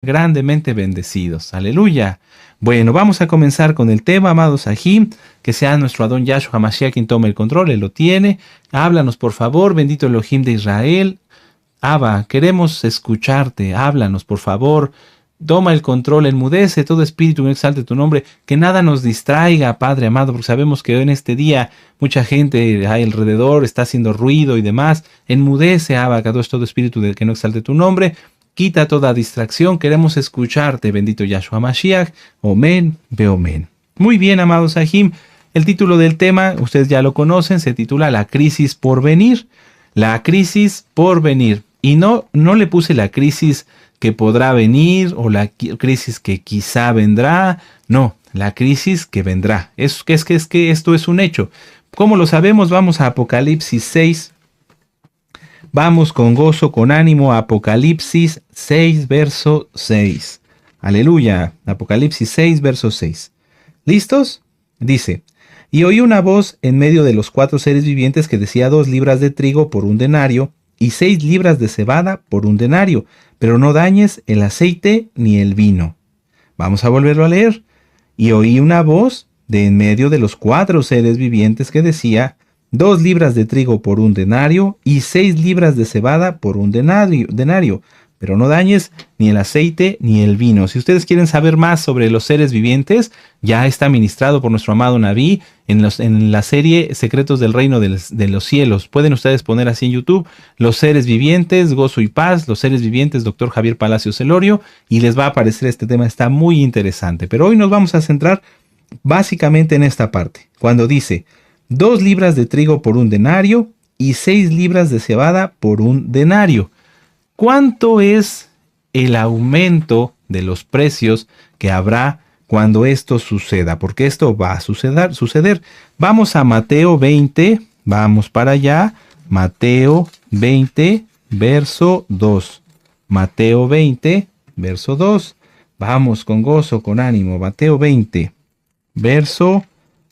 grandemente bendecidos. Aleluya. Bueno, vamos a comenzar con el tema, amados Sahim. Que sea nuestro Adón Yahshua Hamashiach quien tome el control. Él lo tiene. Háblanos, por favor, bendito Elohim de Israel. Abba, queremos escucharte. Háblanos, por favor. Toma el control, enmudece todo espíritu que no exalte tu nombre, que nada nos distraiga, Padre amado, porque sabemos que hoy en este día mucha gente hay alrededor, está haciendo ruido y demás. Enmudece, Abba, todo espíritu que no exalte tu nombre. Quita toda distracción, queremos escucharte, bendito Yahshua Mashiach. Omen, beomen. Muy bien, amados Sahim. El título del tema, ustedes ya lo conocen, se titula La crisis por venir. La crisis por venir. Y no le puse la crisis que podrá venir o la crisis que quizá vendrá. No, la crisis que vendrá. Es que esto es un hecho. ¿Cómo lo sabemos? Vamos a Apocalipsis 6. Vamos con gozo, con ánimo, Apocalipsis 6, verso 6. Aleluya. Apocalipsis 6, verso 6. ¿Listos? Dice: y oí una voz en medio de los 4 seres vivientes que decía 2 libras de trigo por un denario y 6 libras de cebada por un denario, pero no dañes el aceite ni el vino. Vamos a volverlo a leer. Y oí una voz de en medio de los 4 seres vivientes que decía: 2 libras de trigo por un denario y 6 libras de cebada por un denario, pero no dañes ni el aceite ni el vino. Si ustedes quieren saber más sobre los seres vivientes, ya está ministrado por nuestro amado Naví en la serie Secretos del Reino de los Cielos. Pueden ustedes poner así en YouTube: Los seres vivientes, gozo y paz, los seres vivientes, Dr. Javier Palacios Elorio, y les va a aparecer este tema. Está muy interesante. Pero hoy nos vamos a centrar básicamente en esta parte, cuando dice 2 libras de trigo por un denario y 6 libras de cebada por un denario. ¿Cuánto es el aumento de los precios que habrá cuando esto suceda? Porque esto va a suceder. Vamos a Mateo 20, vamos para allá. Mateo 20, verso 2. Mateo 20, verso 2. Vamos con gozo, con ánimo. Mateo 20, verso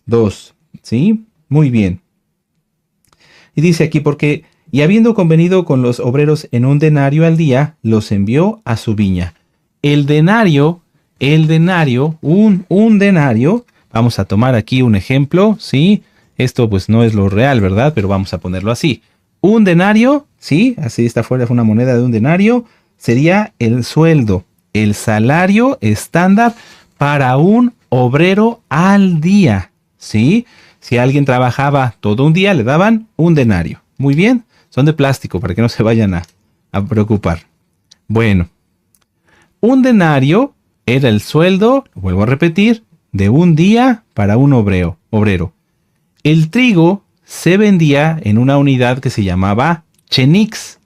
2. ¿Sí? Muy bien. Y dice aquí: porque, y habiendo convenido con los obreros en un denario al día, los envió a su viña. El denario, un denario, vamos a tomar aquí un ejemplo, ¿sí? Esto pues no es lo real, ¿verdad? Pero vamos a ponerlo así. Un denario, ¿sí? Así está fuera una moneda de un denario, sería el sueldo, el salario estándar para un obrero al día, ¿sí? Si alguien trabajaba todo un día, le daban un denario. Muy bien, son de plástico para que no se vayan a preocupar. Bueno, un denario era el sueldo, vuelvo a repetir, de un día para un obrero. El trigo se vendía en una unidad que se llamaba chenix.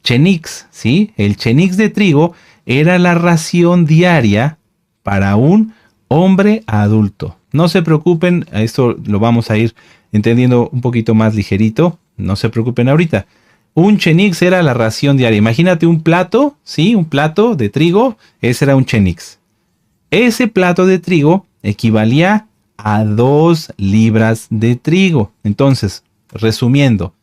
Chenix, ¿sí? El chenix de trigo era la ración diaria para un hombre adulto. No se preocupen, esto lo vamos a ir entendiendo un poquito más ligerito. No se preocupen ahorita. Un chenix era la ración diaria. Imagínate un plato, ¿sí? Un plato de trigo, ese era un chenix. Ese plato de trigo equivalía a 2 libras de trigo. Entonces, resumiendo,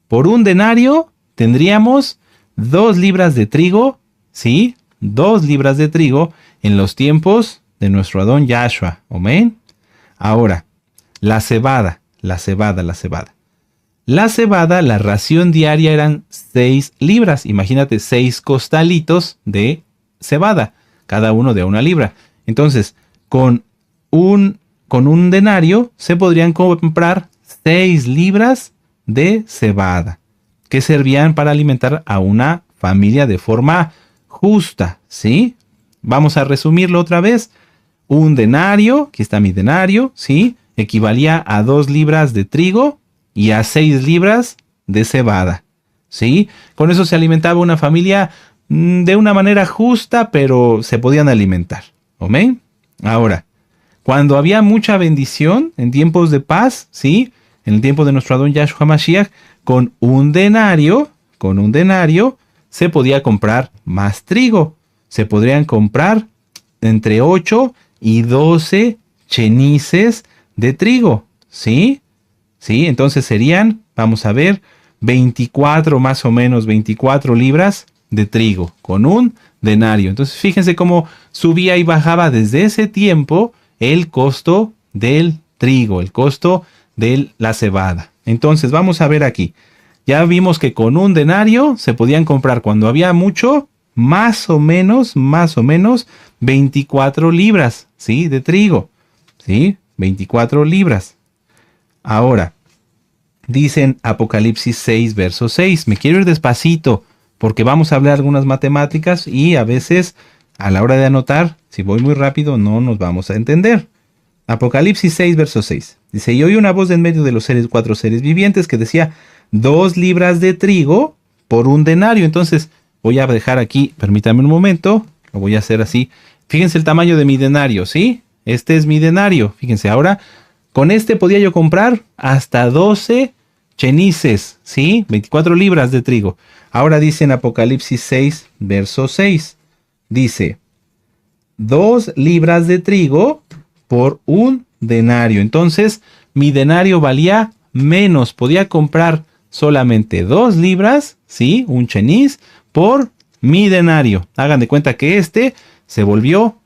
por un denario tendríamos 2 libras de trigo, ¿sí? 2 libras de trigo en los tiempos de nuestro Adón Yahshua. Amén. Ahora, la cebada, la ración diaria eran 6 libras. Imagínate 6 costalitos de cebada, cada uno de 1 libra. Entonces, con un denario se podrían comprar 6 libras de cebada, que servían para alimentar a una familia de forma justa, ¿sí? Vamos a resumirlo otra vez. Un denario, aquí está mi denario, ¿sí? Equivalía a 2 libras de trigo y a 6 libras de cebada, ¿sí? Con eso se alimentaba una familia de una manera justa, pero se podían alimentar. ¿Amén? Ahora, cuando había mucha bendición en tiempos de paz, ¿sí? En el tiempo de nuestro Adón Yahshua Mashiach, con un denario se podía comprar más trigo. Se podrían comprar entre 8 y 12 chenices de trigo, ¿sí? Entonces serían, vamos a ver, 24 más o menos, 24 libras de trigo, con un denario. Entonces fíjense cómo subía y bajaba desde ese tiempo el costo del trigo, el costo de la cebada. Entonces vamos a ver aquí. Ya vimos que con un denario se podían comprar cuando había mucho, más o menos 24 libras, ¿sí? De trigo, ¿sí? 24 libras. Ahora, dicen Apocalipsis 6, verso 6. Me quiero ir despacito porque vamos a hablar algunas matemáticas y a veces a la hora de anotar, si voy muy rápido, no nos vamos a entender. Apocalipsis 6, verso 6. Dice, y oí una voz de en medio de los cuatro seres vivientes que decía, 2 libras de trigo por un denario. Entonces, voy a dejar aquí, permítame un momento, lo voy a hacer así. Fíjense el tamaño de mi denario, ¿sí? Este es mi denario. Fíjense, ahora, con este podía yo comprar hasta 12 chenices, ¿sí? 24 libras de trigo. Ahora dice en Apocalipsis 6, verso 6. Dice, 2 libras de trigo por un denario. Entonces, mi denario valía menos. Podía comprar solamente 2 libras, ¿sí? Un cheniz por mi denario. Hagan de cuenta que este se volvió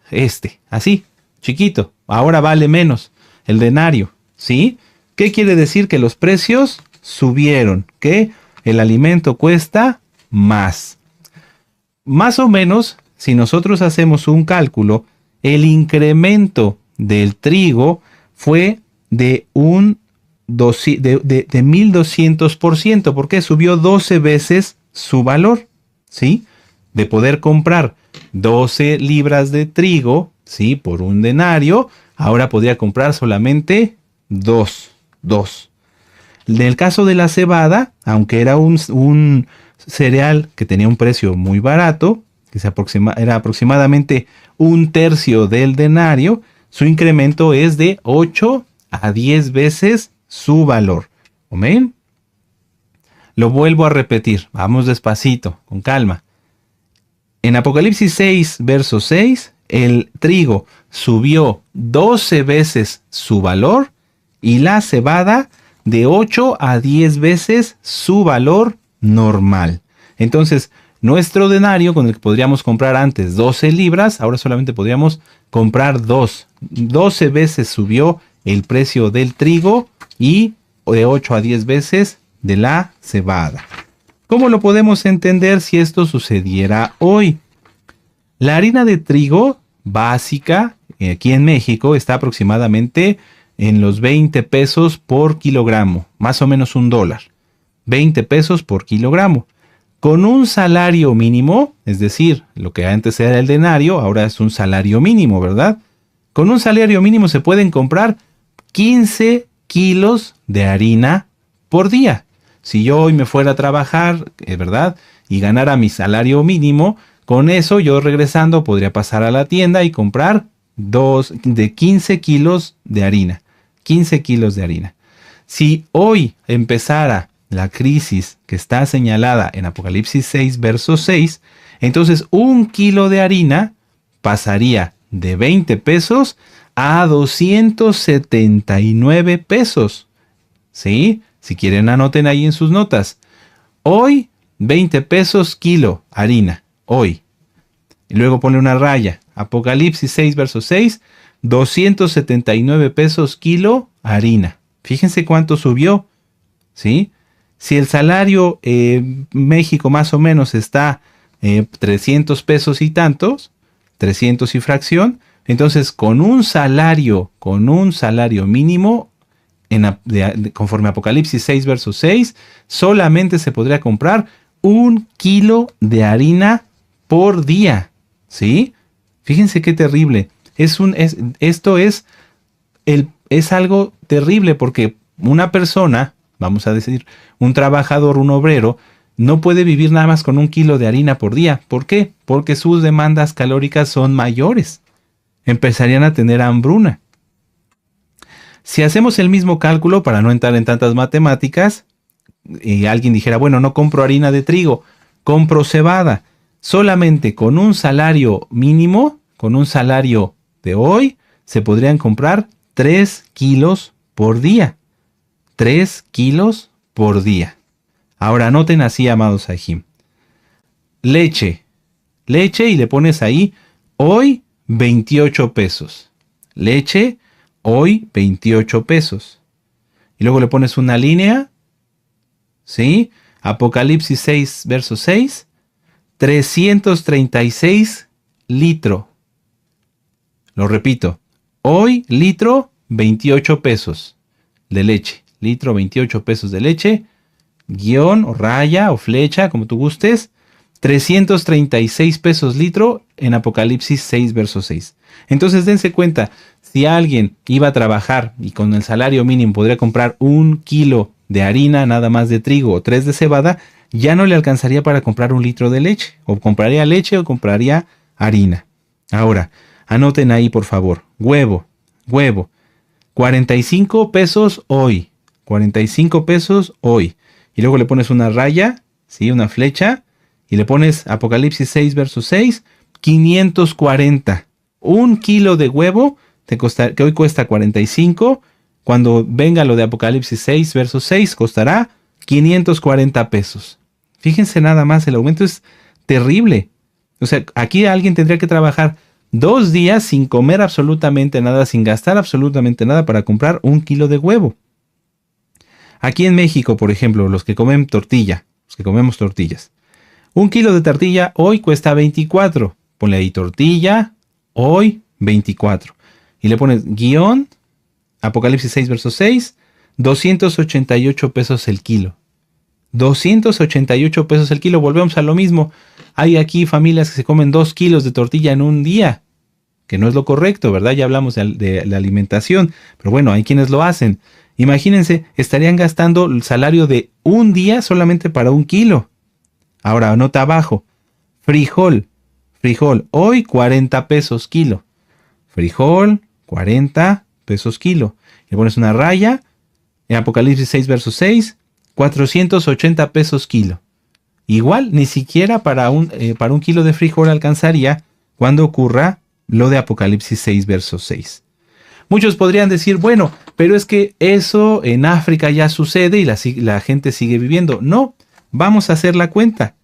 así, chiquito. Ahora vale menos el denario, ¿sí? ¿Qué quiere decir? Que los precios subieron, que el alimento cuesta más. Más o menos, si nosotros hacemos un cálculo, el incremento del trigo fue de 1200%, porque subió 12 veces su valor, ¿sí? De poder comprar 12 libras de trigo, ¿sí? Por un denario, ahora podría comprar solamente 2. En el caso de la cebada, aunque era un cereal que tenía un precio muy barato, que era aproximadamente 1/3 del denario, su incremento es de 8 a 10 veces su valor. ¿Amén? Lo vuelvo a repetir. Vamos despacito, con calma. En Apocalipsis 6, verso 6, el trigo subió 12 veces su valor y la cebada de 8 a 10 veces su valor normal. Entonces, nuestro denario con el que podríamos comprar antes 12 libras, ahora solamente podríamos comprar 2. 12 veces subió el precio del trigo y de 8 a 10 veces de la cebada. ¿Cómo lo podemos entender si esto sucediera hoy? La harina de trigo básica aquí en México está aproximadamente en los 20 pesos por kilogramo, más o menos $1. 20 pesos por kilogramo. Con un salario mínimo, es decir, lo que antes era el denario, ahora es un salario mínimo, ¿verdad? Con un salario mínimo se pueden comprar 15 kilos de harina por día. Si yo hoy me fuera a trabajar, ¿verdad? Y ganara mi salario mínimo, con eso yo regresando podría pasar a la tienda y comprar 15 kilos de harina. 15 kilos de harina. Si hoy empezara la crisis que está señalada en Apocalipsis 6, verso 6, entonces 1 kilo de harina pasaría de 20 pesos a 279 pesos. ¿Sí? Si quieren, anoten ahí en sus notas. Hoy, 20 pesos kilo harina. Hoy. Y luego pone una raya. Apocalipsis 6, verso 6, 279 pesos kilo harina. Fíjense cuánto subió. ¿Sí? Si el salario México más o menos está 300 pesos y tantos, 300 y fracción, entonces con un salario mínimo, conforme a Apocalipsis 6, verso 6, solamente se podría comprar 1 kilo de harina por día. ¿Sí? Fíjense qué terrible. Esto es algo terrible porque una persona, vamos a decir, un trabajador, un obrero, no puede vivir nada más con 1 kilo de harina por día. ¿Por qué? Porque sus demandas calóricas son mayores. Empezarían a tener hambruna. Si hacemos el mismo cálculo, para no entrar en tantas matemáticas, y alguien dijera, bueno, no compro harina de trigo, compro cebada. Solamente con un salario mínimo, con un salario de hoy, se podrían comprar 3 kilos por día. 3 kilos por día. Ahora anoten así, amados Sahim. leche. Leche y le pones ahí hoy 28 pesos. Leche, hoy 28 pesos. Y luego le pones una línea, ¿sí? Apocalipsis 6, verso 6. 336 litro. Lo repito. Hoy, litro, 28 pesos de leche. Litro, 28 pesos de leche. Guión, o raya, o flecha, como tú gustes. 336 pesos litro en Apocalipsis 6, verso 6. Entonces dense cuenta, si alguien iba a trabajar y con el salario mínimo podría comprar 1 kilo de harina, nada más de trigo, o 3 de cebada, ya no le alcanzaría para comprar 1 litro de leche. O compraría leche o compraría harina. Ahora, anoten ahí por favor. Huevo. 45 pesos hoy. 45 pesos hoy. Y luego le pones una raya, ¿sí? Una flecha. Y le pones Apocalipsis 6, verso 6. 540. 1 kilo de huevo que hoy cuesta 45. Cuando venga lo de Apocalipsis 6, verso 6, costará 540 pesos. Fíjense nada más, el aumento es terrible. O sea, aquí alguien tendría que trabajar 2 días sin comer absolutamente nada, sin gastar absolutamente nada para comprar 1 kilo de huevo. Aquí en México, por ejemplo, los que comen tortilla, los que comemos tortillas. 1 kilo de tortilla hoy cuesta 24. Ponle ahí tortilla, hoy 24. Y le pones guión, Apocalipsis 6, verso 6, 288 pesos el kilo. 288 pesos el kilo, volvemos a lo mismo. Hay aquí familias que se comen 2 kilos de tortilla en un día, que no es lo correcto, ¿verdad? Ya hablamos de la alimentación, pero bueno, hay quienes lo hacen. Imagínense, estarían gastando el salario de un día solamente para 1 kilo. Ahora, nota abajo, frijol, hoy 40 pesos kilo. Frijol, 40 pesos kilo. Le pones una raya, en Apocalipsis 6, verso 6, 480 pesos kilo. Igual, ni siquiera para un kilo de frijol alcanzaría cuando ocurra lo de Apocalipsis 6, verso 6. Muchos podrían decir, bueno, pero es que eso en África ya sucede y la gente sigue viviendo. No, vamos a hacer la cuenta.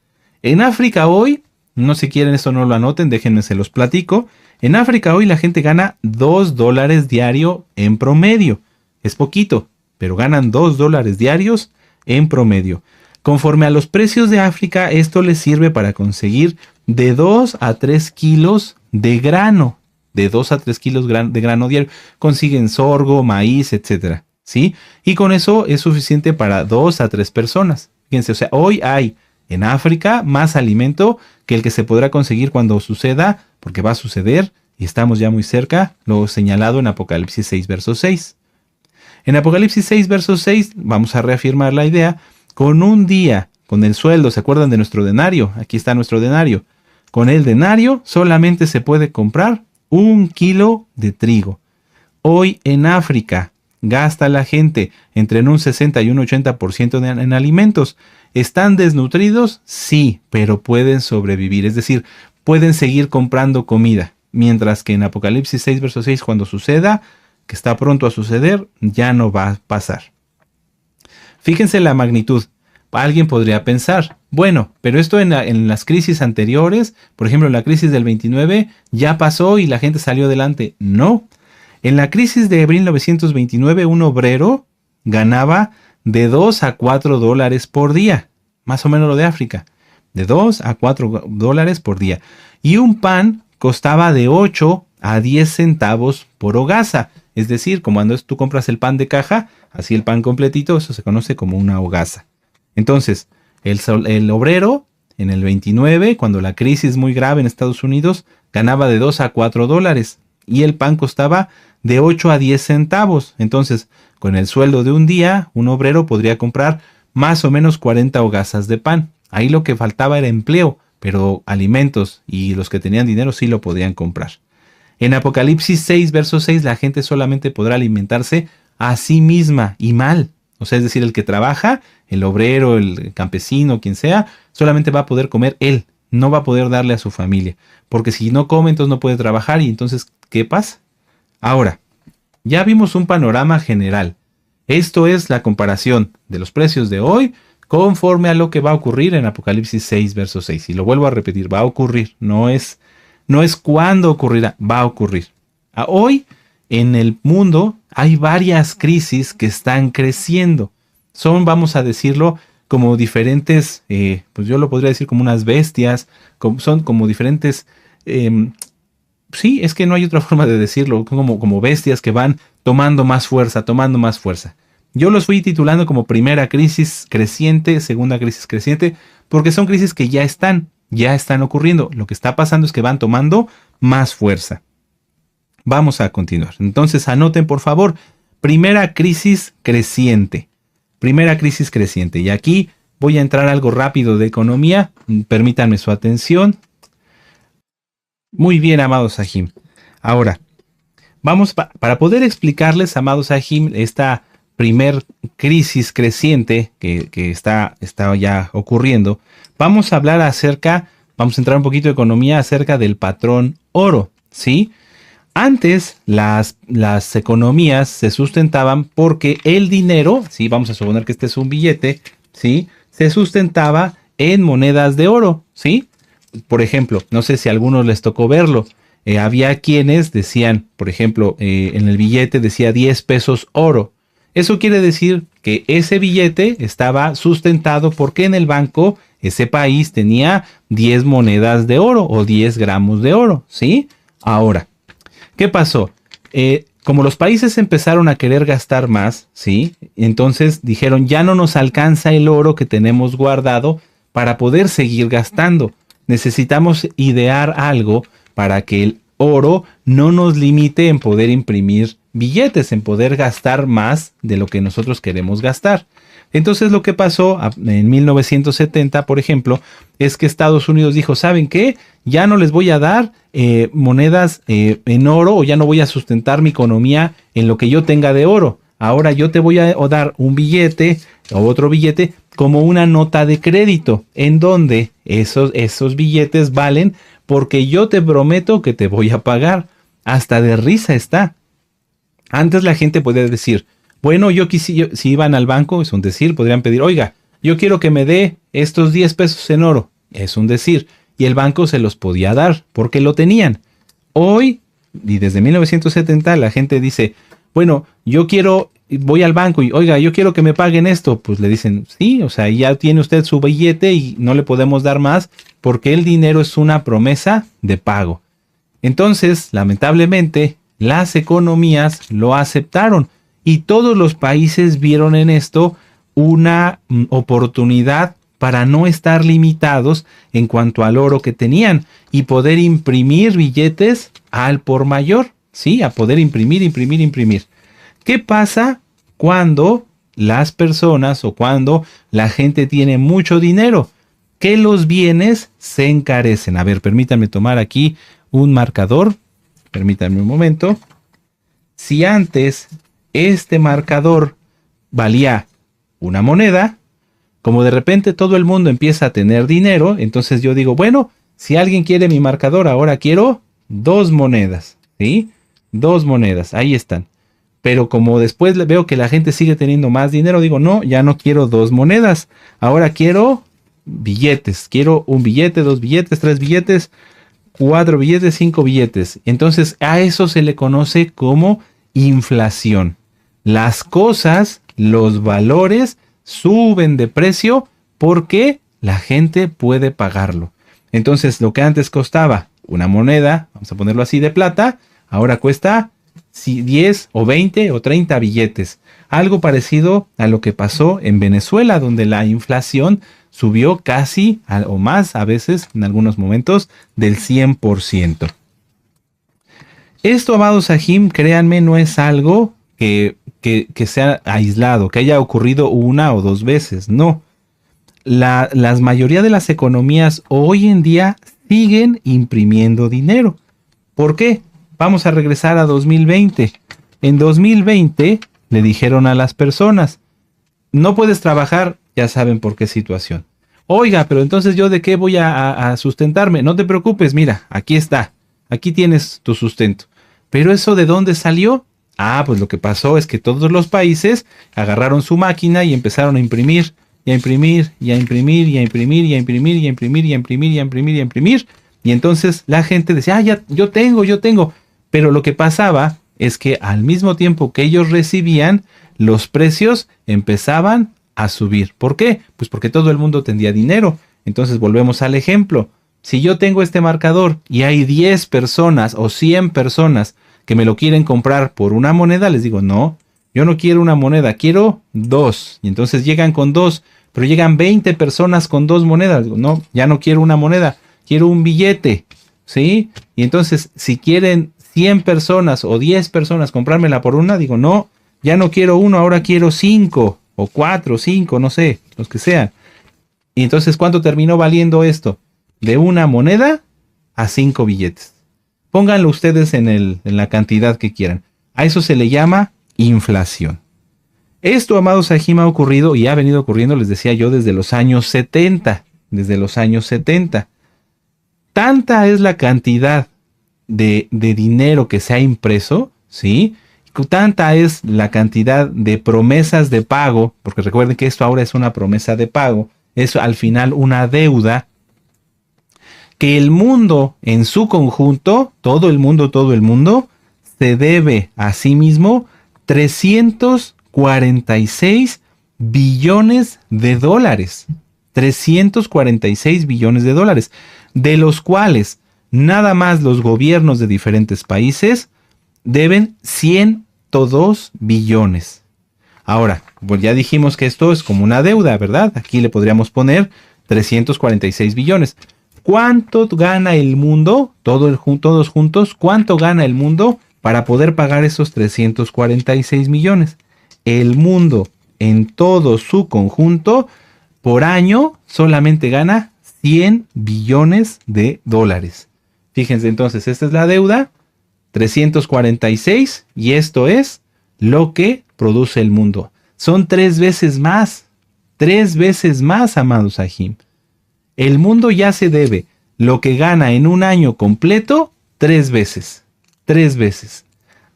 En África hoy, no si quieren eso no lo anoten, déjenme se los platico. En África hoy la gente gana $2 diario en promedio. Es poquito, pero ganan $2 diarios en promedio. Conforme a los precios de África, esto les sirve para conseguir de 2 a 3 kilos de grano. De 2 a 3 kilos de grano diario. Consiguen sorgo, maíz, etc. ¿Sí? Y con eso es suficiente para 2 a 3 personas. Fíjense, o sea, hoy hay en África más alimento que el que se podrá conseguir cuando suceda, porque va a suceder, y estamos ya muy cerca, lo señalado en Apocalipsis 6, verso 6. En Apocalipsis 6, verso 6, vamos a reafirmar la idea, con un día, con el sueldo, ¿se acuerdan de nuestro denario? Aquí está nuestro denario. Con el denario solamente se puede comprar 1 kilo de trigo. Hoy en África gasta la gente entre un 60 y un 80% en alimentos. ¿Están desnutridos? Sí, pero pueden sobrevivir. Es decir, pueden seguir comprando comida. Mientras que en Apocalipsis 6, verso 6, cuando suceda, que está pronto a suceder, ya no va a pasar. Fíjense la magnitud. Alguien podría pensar, bueno, pero esto en las crisis anteriores, por ejemplo, la crisis del 29, ya pasó y la gente salió adelante. No. En la crisis de 1929, un obrero ganaba de 2 a 4 dólares por día. Más o menos lo de África. De 2 a 4 dólares por día. Y un pan costaba de 8 a 10 centavos por hogaza. Es decir, como cuando tú compras el pan de caja, así el pan completito, eso se conoce como una hogaza. Entonces, el obrero en el 29, cuando la crisis muy grave en Estados Unidos, ganaba de 2 a 4 dólares y el pan costaba de 8 a 10 centavos. Entonces, con el sueldo de un día, un obrero podría comprar más o menos 40 hogazas de pan. Ahí lo que faltaba era empleo, pero alimentos y los que tenían dinero sí lo podían comprar. En Apocalipsis 6, verso 6, la gente solamente podrá alimentarse a sí misma y mal. O sea, es decir, el que trabaja, el obrero, el campesino, quien sea, solamente va a poder comer él, no va a poder darle a su familia. Porque si no come, entonces no puede trabajar y entonces, ¿qué pasa? Ahora, ya vimos un panorama general. Esto es la comparación de los precios de hoy conforme a lo que va a ocurrir en Apocalipsis 6, verso 6. Y lo vuelvo a repetir, va a ocurrir, no es cuándo ocurrirá, va a ocurrir. Hoy en el mundo hay varias crisis que están creciendo. Son, vamos a decirlo, como diferentes, pues yo lo podría decir como unas bestias, son como diferentes, sí, es que no hay otra forma de decirlo, como bestias que van tomando más fuerza, tomando más fuerza. Yo los fui titulando como primera crisis creciente, segunda crisis creciente, porque son crisis que ya están ocurriendo. Lo que está pasando es que van tomando más fuerza. Vamos a continuar. Entonces anoten por favor, primera crisis creciente. Primera crisis creciente. Y aquí voy a entrar algo rápido de economía. Permítanme su atención. Muy bien, amados Sahim. Ahora, vamos para poder explicarles, amados Sahim, esta primer crisis creciente que está ya ocurriendo. Vamos a hablar vamos a entrar un poquito de economía acerca del patrón oro, ¿sí? Antes las economías se sustentaban porque el dinero, ¿sí? Vamos a suponer que este es un billete, ¿sí? Se sustentaba en monedas de oro, ¿sí? Por ejemplo, no sé si a algunos les tocó verlo. Había quienes decían, por ejemplo, en el billete decía 10 pesos oro. Eso quiere decir que ese billete estaba sustentado porque en el banco ese país tenía 10 monedas de oro o 10 gramos de oro, ¿sí? Ahora, ¿qué pasó? Como los países empezaron a querer gastar más, ¿sí? Entonces dijeron, ya no nos alcanza el oro que tenemos guardado para poder seguir gastando. Necesitamos idear algo para que el oro no nos limite en poder imprimir billetes, en poder gastar más de lo que nosotros queremos gastar. Entonces lo que pasó en 1970, por ejemplo, es que Estados Unidos dijo, ¿saben qué? Ya no les voy a dar monedas en oro, o ya no voy a sustentar mi economía en lo que yo tenga de oro. Ahora yo te voy a dar un billete o otro billete como una nota de crédito, en donde esos billetes valen porque yo te prometo que te voy a pagar. Hasta de risa está. Antes la gente podía decir, bueno, si iban al banco, es un decir, podrían pedir, oiga, yo quiero que me dé estos 10 pesos en oro, es un decir, y el banco se los podía dar porque lo tenían. Hoy, y desde 1970, la gente dice, bueno, voy al banco y, oiga, yo quiero que me paguen esto. Pues le dicen, sí, o sea, ya tiene usted su billete y no le podemos dar más porque el dinero es una promesa de pago. Entonces, lamentablemente, las economías lo aceptaron y todos los países vieron en esto una oportunidad para no estar limitados en cuanto al oro que tenían y poder imprimir billetes al por mayor, ¿sí? A poder imprimir. ¿Qué pasa cuando las personas o cuando la gente tiene mucho dinero? Que los bienes se encarecen. A ver, permítanme tomar aquí un marcador. Permítanme un momento. Si antes este marcador valía una moneda, como de repente todo el mundo empieza a tener dinero, entonces yo digo, bueno, si alguien quiere mi marcador, ahora quiero 2 monedas, ¿sí? 2 monedas, ahí están. Pero como después veo que la gente sigue teniendo más dinero, digo, no, ya no quiero 2 monedas, ahora quiero billetes. Quiero un billete, 2 billetes, 3 billetes, 4 billetes, 5 billetes. Entonces a eso se le conoce como inflación. Las cosas, los valores suben de precio porque la gente puede pagarlo. Entonces lo que antes costaba una moneda, vamos a ponerlo así, de plata, ahora cuesta 10 o 20 o 30 billetes. Algo parecido a lo que pasó en Venezuela, donde la inflación subió casi o más, a veces en algunos momentos, del 100%. Esto, amados Sahim, créanme, no es algo que sea aislado, que haya ocurrido una o 2 veces, no. La mayoría de las economías hoy en día siguen imprimiendo dinero. ¿Por qué? Vamos a regresar a 2020. En 2020 le dijeron a las personas, no puedes trabajar, ya saben por qué situación. Oiga, pero entonces yo de qué voy a sustentarme. No te preocupes, mira, aquí está. Aquí tienes tu sustento. ¿Pero eso de dónde salió? Pues lo que pasó es que todos los países agarraron su máquina y empezaron a imprimir y a imprimir, y a imprimir, y a imprimir, y a imprimir, y a imprimir, y a imprimir, y a imprimir, y a imprimir. Y entonces la gente decía, ya, yo tengo. Pero lo que pasaba es que al mismo tiempo que ellos recibían, los precios empezaban a subir. ¿Por qué? Pues porque todo el mundo tenía dinero. Entonces volvemos al ejemplo. Si yo tengo este marcador y hay 10 personas o 100 personas que me lo quieren comprar por una moneda, les digo, no, yo no quiero una moneda, quiero 2. Y entonces llegan con 2, pero llegan 20 personas con 2 monedas. Digo, no, ya no quiero una moneda, quiero un billete, ¿sí? Y entonces si quieren 100 personas o 10 personas comprármela por una, digo, no, ya no quiero uno, ahora quiero 5 o 4, 5, no sé, los que sean. Y entonces, ¿cuánto terminó valiendo esto? De una moneda a 5 billetes. Pónganlo ustedes en la cantidad que quieran. A eso se le llama inflación. Esto, amados Sahim, ha ocurrido y ha venido ocurriendo, les decía yo, desde los años 70. Desde los años 70. Tanta es la cantidad de dinero que se ha impreso, ¿sí? Tanta es la cantidad de promesas de pago, porque recuerden que esto ahora es una promesa de pago, es al final una deuda, que el mundo en su conjunto, todo el mundo, se debe a sí mismo 346 billones de dólares. 346 billones de dólares, de los cuales nada más los gobiernos de diferentes países deben 102 billones. Ahora, pues ya dijimos que esto es como una deuda, ¿verdad? Aquí le podríamos poner 346 billones. ¿Cuánto gana el mundo, todos juntos, cuánto gana el mundo para poder pagar esos 346 millones? El mundo en todo su conjunto por año solamente gana 100 billones de dólares. Fíjense entonces, esta es la deuda, 346, y esto es lo que produce el mundo. Son 3 veces más, amados Sahim. El mundo ya se debe lo que gana en un año completo 3 veces.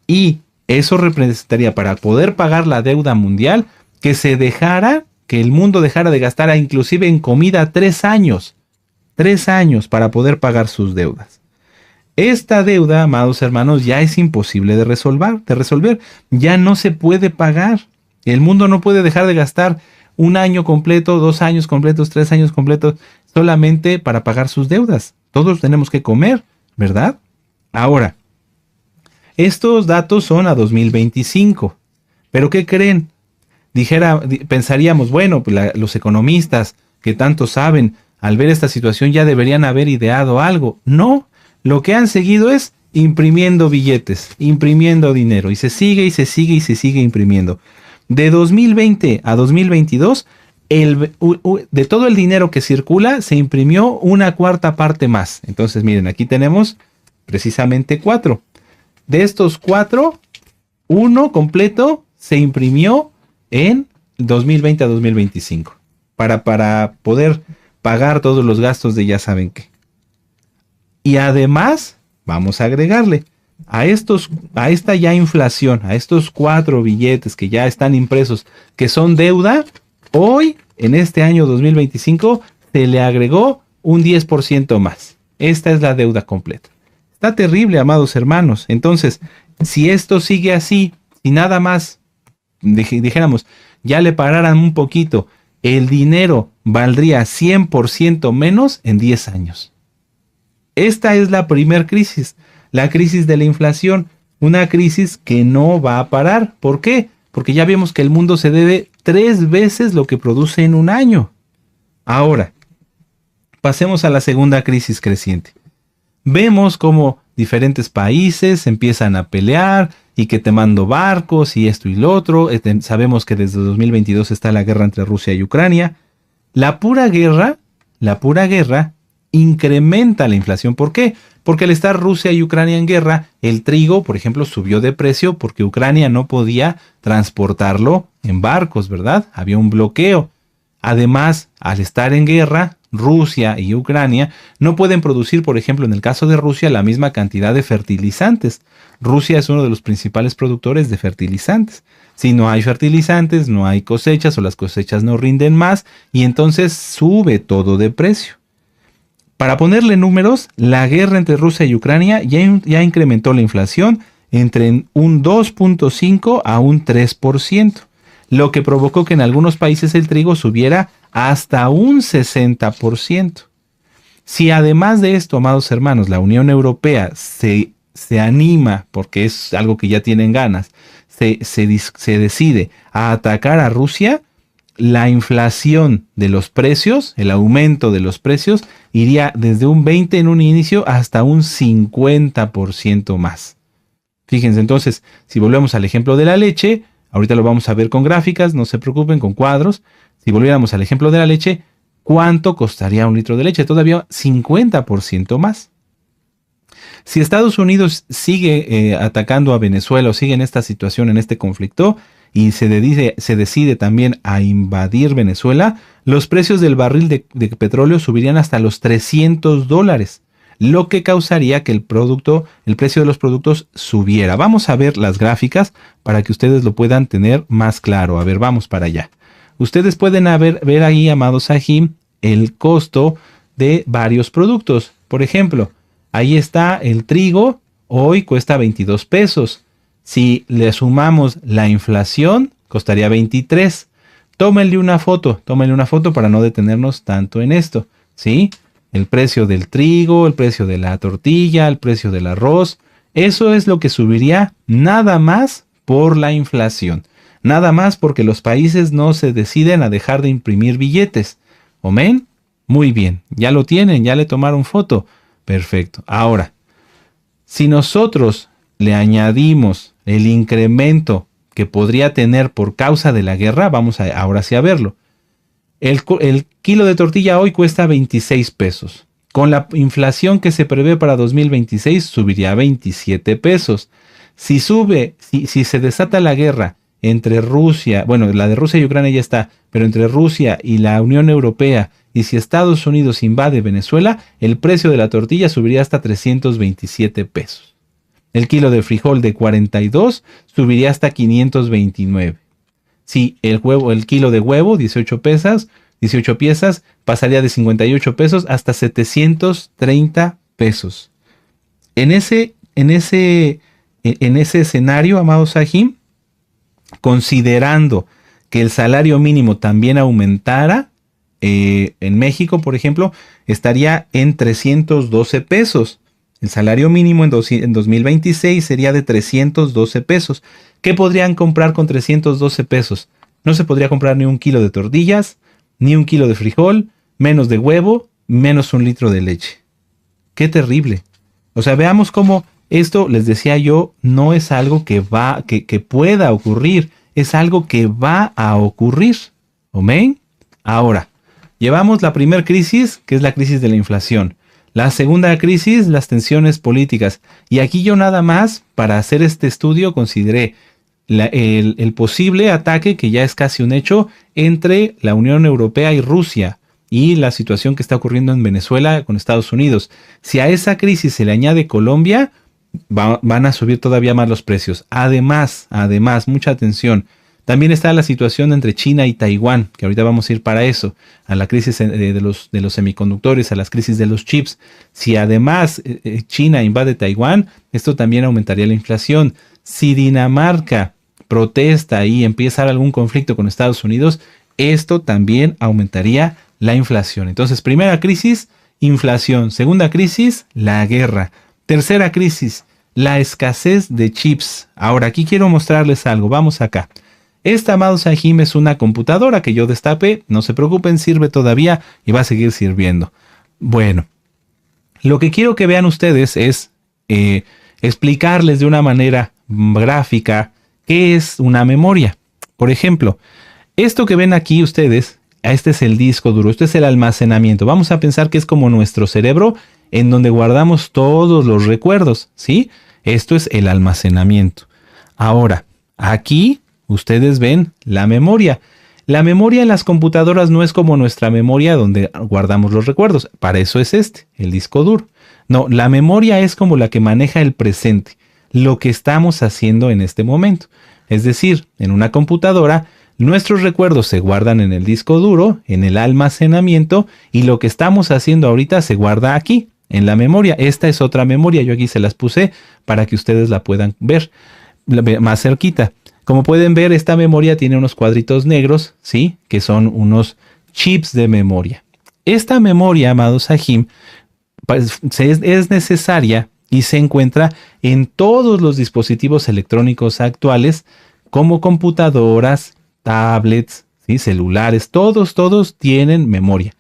Y eso representaría, para poder pagar la deuda mundial, que el mundo dejara de gastar inclusive en comida 3 años. 3 años para poder pagar sus deudas. Esta deuda, amados hermanos, ya es imposible de resolver. Ya no se puede pagar. El mundo no puede dejar de gastar un año completo, 2 años completos, 3 años completos, solamente para pagar sus deudas. Todos tenemos que comer, ¿verdad? Ahora, estos datos son a 2025. ¿Pero qué creen? Pensaríamos, bueno, pues los economistas que tanto saben, al ver esta situación ya deberían haber ideado algo. No, lo que han seguido es imprimiendo billetes, imprimiendo dinero, y se sigue imprimiendo. De 2020 a 2022, de todo el dinero que circula, se imprimió una cuarta parte más. Entonces, miren, aquí tenemos precisamente 4. De estos 4, 1 completo se imprimió en 2020 a 2025. Para poder pagar todos los gastos de ya saben qué. Y además, vamos a agregarle a esta ya inflación, a estos 4 billetes que ya están impresos, que son deuda, hoy, en este año 2025, se le agregó un 10% más. Esta es la deuda completa. Está terrible, amados hermanos. Entonces, si esto sigue así, si nada más, dijéramos, ya le pararan un poquito, el dinero valdría 100% menos en 10 años. Esta es la primer crisis, la crisis de la inflación, una crisis que no va a parar. ¿Por qué? Porque ya vimos que el mundo se debe 3 veces lo que produce en un año. Ahora, pasemos a la segunda crisis creciente. Vemos cómo diferentes países empiezan a pelear y que te mando barcos y esto y lo otro. Sabemos que desde 2022 está la guerra entre Rusia y Ucrania. La pura guerra incrementa la inflación. ¿Por qué? Porque al estar Rusia y Ucrania en guerra, el trigo, por ejemplo, subió de precio porque Ucrania no podía transportarlo en barcos, ¿verdad? Había un bloqueo. Además, al estar en guerra, Rusia y Ucrania no pueden producir, por ejemplo, en el caso de Rusia, la misma cantidad de fertilizantes. Rusia es uno de los principales productores de fertilizantes. Si no hay fertilizantes, no hay cosechas o las cosechas no rinden más y entonces sube todo de precio. Para ponerle números, la guerra entre Rusia y Ucrania ya incrementó la inflación entre un 2.5 a un 3%, lo que provocó que en algunos países el trigo subiera hasta un 60%. Si además de esto, amados hermanos, la Unión Europea se anima, porque es algo que ya tienen ganas, se decide a atacar a Rusia, la inflación de los precios, el aumento de los precios, iría desde un 20 en un inicio hasta un 50% más. Fíjense entonces, si volvemos al ejemplo de la leche, ahorita lo vamos a ver con gráficas, no se preocupen, con cuadros. Si volviéramos al ejemplo de la leche, ¿cuánto costaría un litro de leche? Todavía 50% más. Si Estados Unidos sigue atacando a Venezuela o sigue en esta situación, en este conflicto, y se decide también a invadir Venezuela, los precios del barril de petróleo subirían hasta los $300, lo que causaría que el precio de los productos subiera. Vamos a ver las gráficas para que ustedes lo puedan tener más claro. A ver, vamos para allá. Ustedes pueden ver ahí, amados Sahim, el costo de varios productos. Por ejemplo, ahí está el trigo, hoy cuesta 22 pesos. Si le sumamos la inflación, costaría 23. Tómenle una foto para no detenernos tanto en esto, ¿sí? El precio del trigo, el precio de la tortilla, el precio del arroz, eso es lo que subiría nada más por la inflación. Nada más porque los países no se deciden a dejar de imprimir billetes. ¿Amén? Muy bien, ya lo tienen, ya le tomaron foto. Perfecto. Ahora, si nosotros le añadimos el incremento que podría tener por causa de la guerra, vamos ahora sí a verlo. El kilo de tortilla hoy cuesta 26 pesos. Con la inflación que se prevé para 2026 subiría a 27 pesos. Si se desata la guerra entre Rusia, bueno, la de Rusia y Ucrania ya está, pero entre Rusia y la Unión Europea, y si Estados Unidos invade Venezuela, el precio de la tortilla subiría hasta 327 pesos. El kilo de frijol de 42 subiría hasta 529. Si el kilo de huevo, 18 piezas, pasaría de 58 pesos hasta 730 pesos. En ese escenario, amados Sahim, considerando que el salario mínimo también aumentara, en México, por ejemplo, estaría en 312 pesos. El salario mínimo en 2026 sería de 312 pesos. ¿Qué podrían comprar con 312 pesos? No se podría comprar ni un kilo de tortillas, ni un kilo de frijol, menos de huevo, menos un litro de leche. ¡Qué terrible! O sea, veamos cómo esto, les decía yo, no es algo que pueda ocurrir, es algo que va a ocurrir. ¿Amén? Ahora, llevamos la primera crisis, que es la crisis de la inflación. La segunda crisis, las tensiones políticas. Y aquí yo nada más, para hacer este estudio, consideré el posible ataque, que ya es casi un hecho, entre la Unión Europea y Rusia, y la situación que está ocurriendo en Venezuela con Estados Unidos. Si a esa crisis se le añade Colombia, van a subir todavía más los precios. Además, mucha atención, también está la situación entre China y Taiwán, que ahorita vamos a ir para eso, a la crisis de los semiconductores, a las crisis de los chips. Si además China invade Taiwán, esto también aumentaría la inflación. Si Dinamarca protesta y empieza a haber algún conflicto con Estados Unidos, esto también aumentaría la inflación. Entonces, primera crisis, inflación. Segunda crisis, la guerra. Tercera crisis, la escasez de chips. Ahora, aquí quiero mostrarles algo. Vamos acá. Esta, amados Sahim, es una computadora que yo destapé. No se preocupen, sirve todavía y va a seguir sirviendo. Bueno, lo que quiero que vean ustedes es explicarles de una manera gráfica qué es una memoria. Por ejemplo, esto que ven aquí ustedes, este es el disco duro, este es el almacenamiento. Vamos a pensar que es como nuestro cerebro en donde guardamos todos los recuerdos, ¿sí? Esto es el almacenamiento. Ahora, aquí ustedes ven la memoria. La memoria en las computadoras no es como nuestra memoria donde guardamos los recuerdos. Para eso es el disco duro. No, la memoria es como la que maneja el presente. lo que estamos haciendo en este momento. Es decir, en una computadora, nuestros recuerdos se guardan en el disco duro, en el almacenamiento, y lo que estamos haciendo ahorita se guarda aquí, en la memoria. Esta es otra memoria, yo aquí se las puse para que ustedes la puedan ver más cerquita. Como pueden ver, esta memoria tiene unos cuadritos negros, ¿sí? Que son unos chips de memoria. Esta memoria, amados Sahim, pues, es necesaria y se encuentra en todos los dispositivos electrónicos actuales, como computadoras, tablets, ¿sí? Celulares, todos tienen memoria.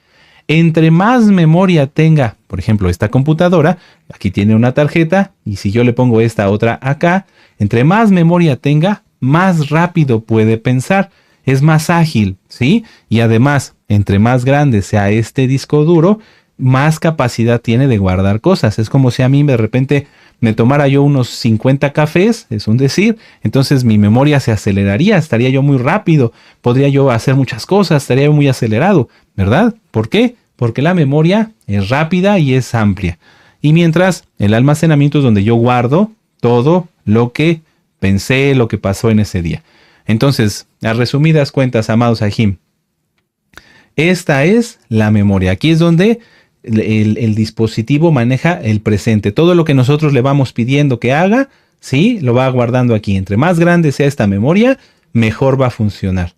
Entre más memoria tenga, por ejemplo, esta computadora, aquí tiene una tarjeta, y si yo le pongo esta otra acá, entre más memoria tenga, más rápido puede pensar, es más ágil, ¿sí? Y además, entre más grande sea este disco duro, más capacidad tiene de guardar cosas. Es como si a mí de repente me tomara yo unos 50 cafés, es un decir, entonces mi memoria se aceleraría, estaría yo muy rápido, podría yo hacer muchas cosas, estaría yo muy acelerado, ¿verdad? ¿Por qué? Porque la memoria es rápida y es amplia. Y mientras el almacenamiento es donde yo guardo todo lo que pensé, lo que pasó en ese día. Entonces, a resumidas cuentas, amados Sahim, esta es la memoria. Aquí es donde el dispositivo maneja el presente. Todo lo que nosotros le vamos pidiendo que haga, ¿sí? Lo va guardando aquí. Entre más grande sea esta memoria, mejor va a funcionar.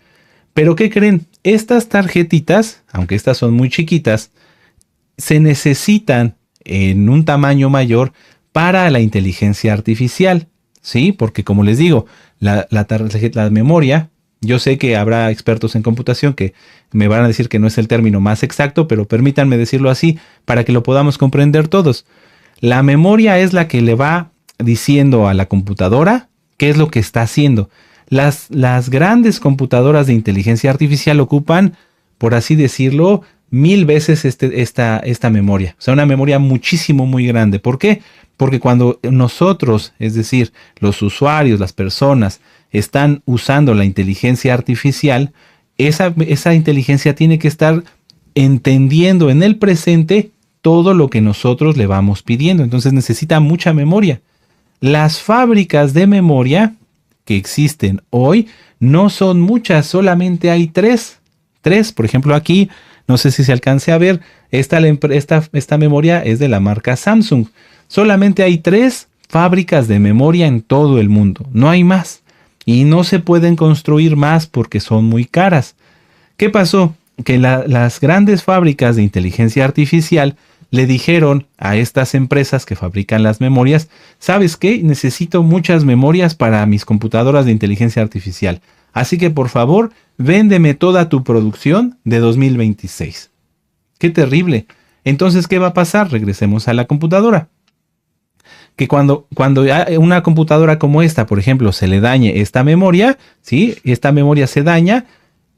Pero ¿qué creen? Estas tarjetitas, aunque estas son muy chiquitas, se necesitan en un tamaño mayor para la inteligencia artificial, ¿sí? Porque como les digo, la memoria, yo sé que habrá expertos en computación que me van a decir que no es el término más exacto, pero permítanme decirlo así para que lo podamos comprender todos. La memoria es la que le va diciendo a la computadora qué es lo que está haciendo. Las grandes computadoras de inteligencia artificial ocupan, por así decirlo, 1000 veces esta memoria. O sea, una memoria muchísimo, muy grande. ¿Por qué? Porque cuando nosotros, es decir, los usuarios, las personas, están usando la inteligencia artificial, esa inteligencia tiene que estar entendiendo en el presente todo lo que nosotros le vamos pidiendo. Entonces necesita mucha memoria. Las fábricas de memoria que existen hoy no son muchas, solamente hay tres. Por ejemplo, aquí, no sé si se alcance a ver, esta memoria es de la marca Samsung. Solamente hay 3 fábricas de memoria en todo el mundo, no hay más. Y no se pueden construir más porque son muy caras. ¿Qué pasó? Que las grandes fábricas de inteligencia artificial le dijeron a estas empresas que fabrican las memorias, ¿sabes qué? Necesito muchas memorias para mis computadoras de inteligencia artificial. Así que por favor, véndeme toda tu producción de 2026. ¡Qué terrible! Entonces, ¿qué va a pasar? Regresemos a la computadora. Que cuando una computadora como esta, por ejemplo, se le dañe esta memoria, ¿sí? Esta memoria se daña,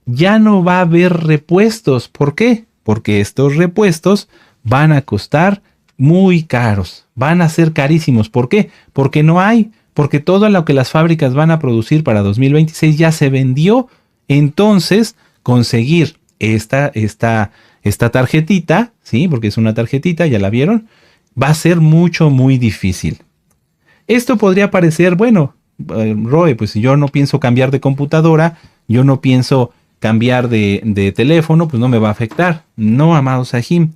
ya no va a haber repuestos. ¿Por qué? Porque estos repuestos van a costar muy caros, van a ser carísimos. ¿Por qué? Porque no hay, porque todo lo que las fábricas van a producir para 2026 ya se vendió. Entonces, conseguir esta tarjetita, ¿sí? Porque es una tarjetita, ya la vieron, va a ser muy difícil. Esto podría parecer, bueno, Roy, pues yo no pienso cambiar de computadora, yo no pienso cambiar de teléfono, pues no me va a afectar. No, amado Sahim.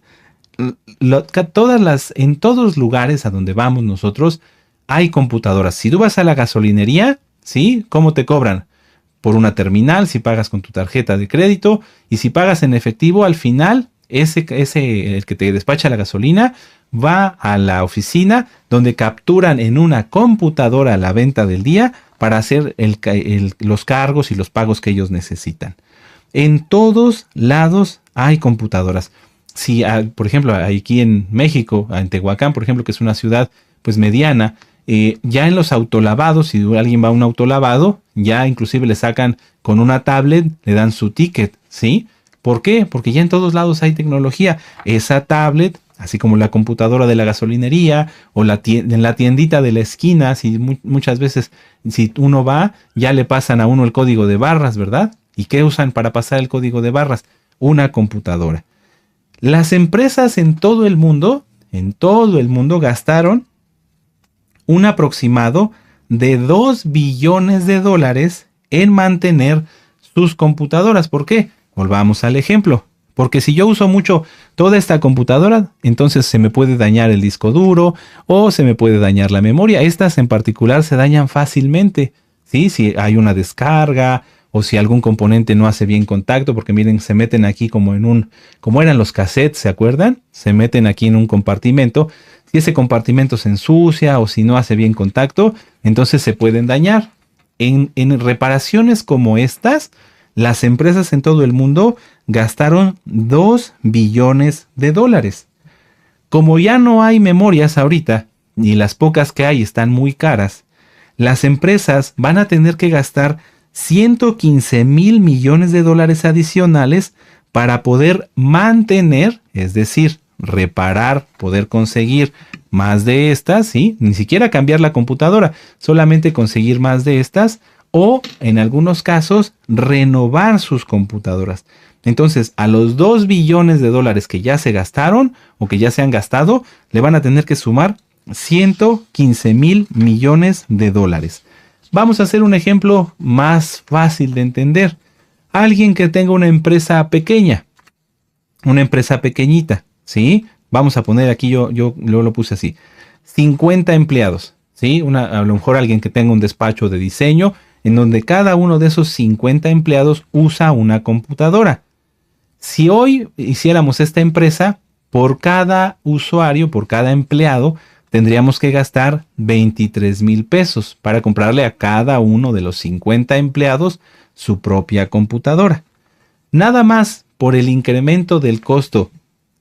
En todos lugares a donde vamos nosotros hay computadoras. Si tú vas a la gasolinería, ¿sí? ¿Cómo te cobran? Por una terminal, si pagas con tu tarjeta de crédito, y si pagas en efectivo, al final, el que te despacha la gasolina va a la oficina donde capturan en una computadora la venta del día para hacer los cargos y los pagos que ellos necesitan. En todos lados hay computadoras. Si, por ejemplo, aquí en México, en Tehuacán, por ejemplo, que es una ciudad pues mediana, ya en los autolavados, si alguien va a un autolavado, ya inclusive le sacan con una tablet, le dan su ticket, ¿sí? ¿Por qué? Porque ya en todos lados hay tecnología. Esa tablet, así como la computadora de la gasolinería o en la tiendita de la esquina, muchas veces si uno va, ya le pasan a uno el código de barras, ¿verdad? ¿Y qué usan para pasar el código de barras? Una computadora. Las empresas en todo el mundo gastaron un aproximado de 2 billones de dólares en mantener sus computadoras. ¿Por qué? Volvamos al ejemplo. Porque si yo uso mucho toda esta computadora, entonces se me puede dañar el disco duro o se me puede dañar la memoria. Estas en particular se dañan fácilmente, ¿sí? Si hay una descarga o si algún componente no hace bien contacto, porque miren, se meten aquí como eran los cassettes, ¿se acuerdan? Se meten aquí en un compartimento. Si ese compartimento se ensucia o si no hace bien contacto, entonces se pueden dañar. En reparaciones como estas, las empresas en todo el mundo gastaron 2 billones de dólares. Como ya no hay memorias ahorita, y las pocas que hay están muy caras, las empresas van a tener que gastar 115 mil millones de dólares adicionales para poder mantener, es decir, reparar, poder conseguir más de estas, ¿sí? Ni siquiera cambiar la computadora, solamente conseguir más de estas o, en algunos casos, renovar sus computadoras. Entonces, a los 2 billones de dólares que ya se gastaron o que ya se han gastado, le van a tener que sumar 115 mil millones de dólares. Vamos a hacer un ejemplo más fácil de entender. Alguien que tenga una empresa pequeña, una empresa pequeñita, ¿sí? Vamos a poner aquí, yo lo puse así, 50 empleados, ¿sí? A lo mejor alguien que tenga un despacho de diseño, en donde cada uno de esos 50 empleados usa una computadora. Si hoy hiciéramos esta empresa, por cada usuario, por cada empleado, tendríamos que gastar 23 mil pesos para comprarle a cada uno de los 50 empleados su propia computadora. Nada más por el incremento del costo,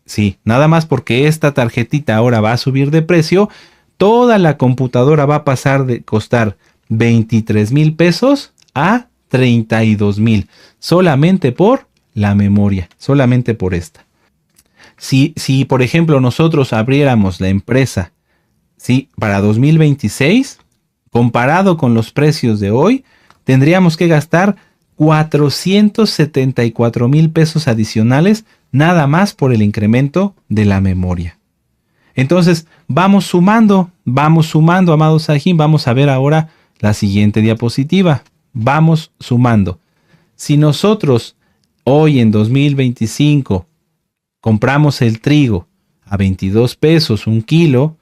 sí, nada más porque esta tarjetita ahora va a subir de precio, toda la computadora va a pasar de costar 23 mil pesos a 32 mil, solamente por la memoria, solamente por esta. Si por ejemplo nosotros abriéramos la empresa, ¿sí?, para 2026, comparado con los precios de hoy, tendríamos que gastar 474 mil pesos adicionales nada más por el incremento de la memoria. Entonces, vamos sumando, amados Sahim. Vamos a ver ahora la siguiente diapositiva. Vamos sumando. Si nosotros hoy en 2025 compramos el trigo a 22 pesos un kilo,